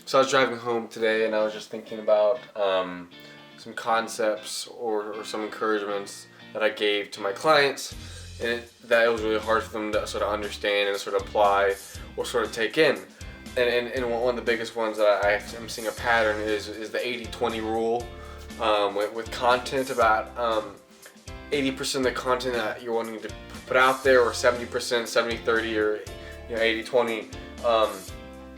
So I was driving home today and I was just thinking about some concepts or some encouragements that I gave to my clients, and that it was really hard for them to sort of understand and sort of apply or sort of take in. And one of the biggest ones that I'm seeing a pattern is the 80-20 rule with content. About 80% of the content that you're wanting to put out there, or 70%, 70-30, or 80-20,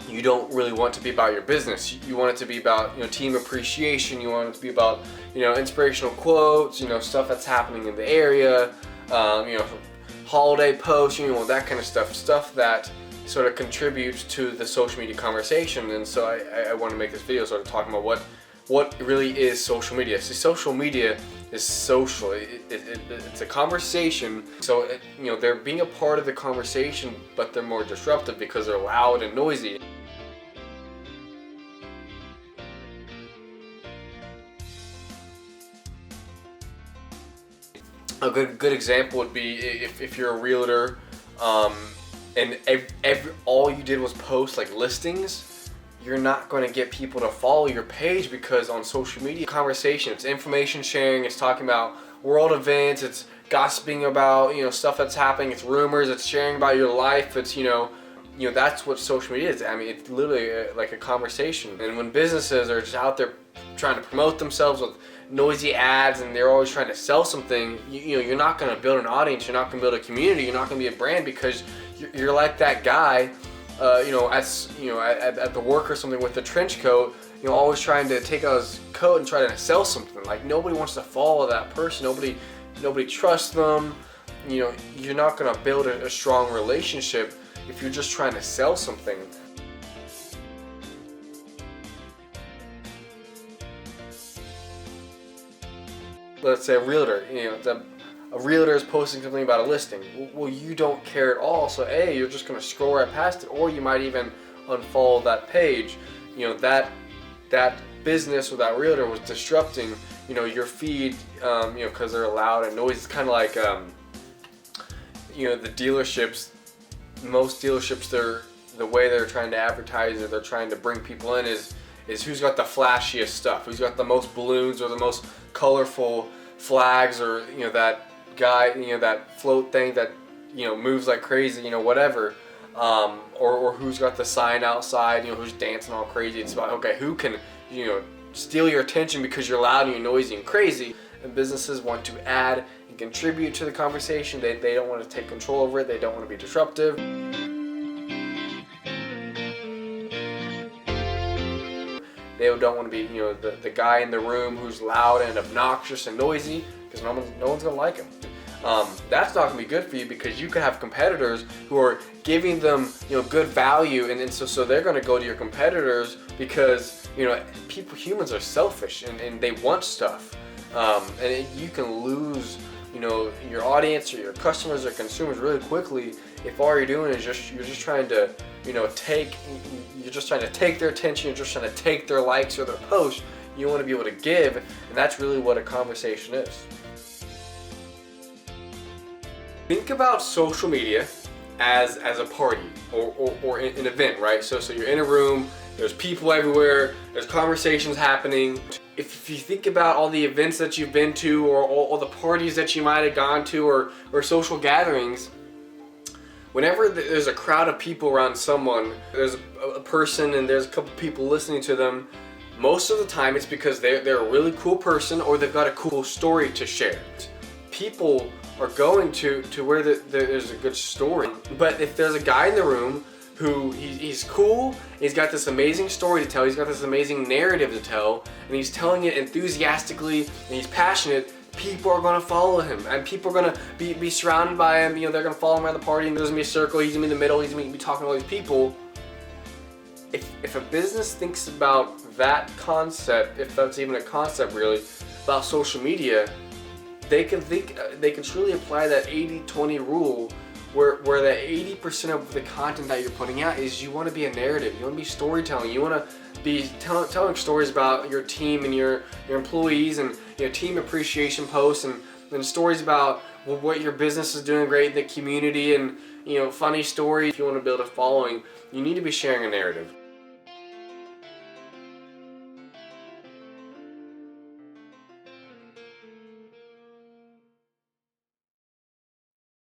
you don't really want to be about your business. You want it to be about team appreciation. You want it to be about inspirational quotes, stuff that's happening in the area, holiday posts, that kind of stuff that sort of contributes to the social media conversation. And so I want to make this video sort of talking about what really is social media. See, social media is social. It's a conversation. So they're being a part of the conversation, but they're more disruptive because they're loud and noisy. A good example would be if you're a realtor, and all you did was post like listings. You're not going to get people to follow your page, because on social media conversation, it's information sharing, it's talking about world events, it's gossiping about stuff that's happening, it's rumors, it's sharing about your life, it's that's what social media is. I mean, it's literally like a conversation. And when businesses are just out there trying to promote themselves with noisy ads and they're always trying to sell something, you're not going to build an audience, you're not going to build a community, you're not going to be a brand, because you're like that guy at the work or something with the trench coat, always trying to take out his coat and try to sell something. Like, nobody wants to follow that person. Nobody trusts them. You're not going to build a strong relationship if you're just trying to sell something. Let's say a realtor, a realtor is posting something about a listing. Well, you don't care at all, so A, you're just going to scroll right past it, or you might even unfollow that page. That business or that realtor was disrupting, your feed, because they're loud and noisy. It's kind of like, the dealerships. Most dealerships, the way they're trying to advertise, or they're trying to bring people in, is who's got the flashiest stuff, who's got the most balloons or the most colorful flags, or that guy, that float thing that moves like crazy, whatever, or who's got the sign outside, who's dancing all crazy. It's about, okay, who can steal your attention because you're loud and you're noisy and crazy. And businesses want to add and contribute to the conversation. They don't want to take control over it. They don't want to be disruptive. They don't want to be the guy in the room who's loud and obnoxious and noisy, because no one's gonna like him. That's not gonna be good for you, because you could have competitors who are giving them good value, and so they're gonna go to your competitors, because humans are selfish and they want stuff, and you can lose your audience or your customers or consumers really quickly if all you're doing is you're just trying to take their attention, you're just trying to take their likes or their posts. You want to be able to give, and that's really what a conversation is. Think about social media as a party or an event, right? So you're in a room, there's people everywhere, there's conversations happening. If you think about all the events that you've been to, or all the parties that you might have gone to, or social gatherings, whenever there's a crowd of people around someone, there's a person and there's a couple people listening to them, most of the time it's because they're a really cool person, or they've got a cool story to share. People are going to where there's a good story. But if there's a guy in the room who he's cool, he's got this amazing story to tell, he's got this amazing narrative to tell, and he's telling it enthusiastically, and he's passionate, people are going to follow him, and people are going to be surrounded by him. They're going to follow him around the party, and there's going to be a circle, he's going to be in the middle, he's going to be talking to all these people. If a business thinks about that concept, if that's even a concept really, about social media, they can truly apply that 80-20 rule, where the 80% of the content that you're putting out is, you want to be a narrative, you want to be storytelling, you want to be telling stories about your team and your employees, and team appreciation posts, and stories about what your business is doing great in the community, and funny stories. If you want to build a following, you need to be sharing a narrative.